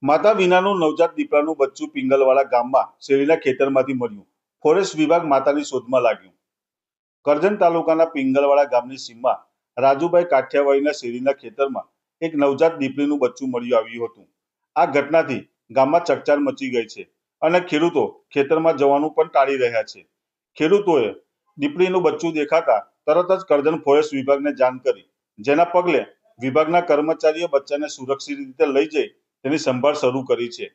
માતા વિનાનું નવજાત દીપડાનું બચ્ચું પિંગલવાડા ગામમાં શેરડીના ખેતરમાંથી મળ્યું. ફોરેસ્ટ વિભાગ માતાની શોધમાં લાગ્યું. કરજણ તાલુકાના પિંગલવાડા ગામની સીમમાં રાજુભાઈ કાઠિયાવાડીના શેરડીના ખેતરમાં એક નવજાત દીપડીનું બચ્ચું મળી આવ્યું હતું. આ ઘટનાથી ગામમાં ચકચાર મચી ગઈ છે અને ખેડૂતો ખેતરમાં જવાનું પણ ટાળી રહ્યા છે. ખેડૂતોએ દીપડીનું બચ્ચું દેખાતા તરત જ કરજણ ફોરેસ્ટ વિભાગને જાણ કરી, જેના પગલે વિભાગના કર્મચારીઓ બચ્ચાને સુરક્ષિત રીતે લઈ જઈ તેની સંભાળ શરૂ કરી છે.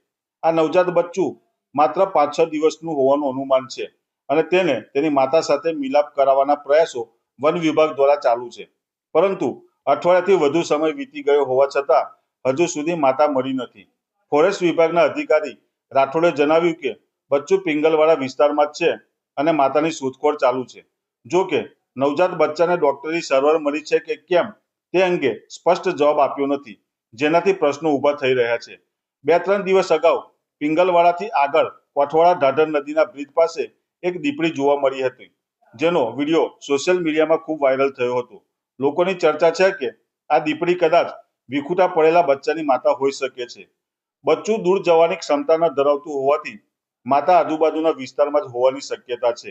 આ નવજાત બચ્ચું માત્ર 5-6 દિવસનું હોવાનું અનુમાન છે અને તેને તેની માતા સાથે મિલાપ કરાવવાના પ્રયાસો વન વિભાગ દ્વારા ચાલુ છે, પરંતુ અઠવાડિયાથી વધુ સમય વીતી ગયો હોવા છતાં હજુ સુધી માતા મળી નથી. ફોરેસ્ટ વિભાગના અધિકારી રાઠોડે જણાવ્યું કે બચ્ચું પિંગલવાડા વિસ્તારમાં જ છે અને માતાની શોધખોળ ચાલુ છે. જો કે નવજાત બચ્ચાને ડોક્ટરી સારવાર મળી છે કે કેમ તે અંગે સ્પષ્ટ જવાબ આપ્યો નથી, જેનાથી પ્રશ્નો ઊભા થઈ રહ્યા છે. 2-3 દિવસ અગાઉ પિંગલવાડાથી આગળ કોઠવાડા ઢાઢર નદીના બ્રિજ પાસે એક દીપડી જોવા મળી હતી, જેનો વિડીયો સોશિયલ મીડિયામાં ખૂબ વાયરલ થયો હતો. લોકોની ચર્ચા છે કે આ દીપડી કદાચ વિખૂટા પડેલા બચ્ચાની માતા હોઈ શકે છે. બચ્ચું દૂર જવાની ક્ષમતા ન ધરાવતું હોવાથી માતા આજુબાજુના વિસ્તારમાં જ હોવાની શક્યતા છે.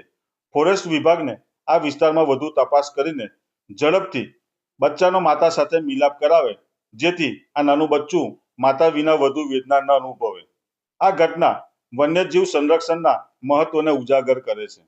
ફોરેસ્ટ વિભાગને આ વિસ્તારમાં વધુ તપાસ કરીને ઝડપથી બચ્ચાનો માતા સાથે મિલાપ કરાવે, જેથી આ નાનું બચ્ચું માતા વિના વધુ વેદના ન અનુભવે. આ ઘટના વન્યજીવ સંરક્ષણના મહત્વને ઉજાગર કરે છે.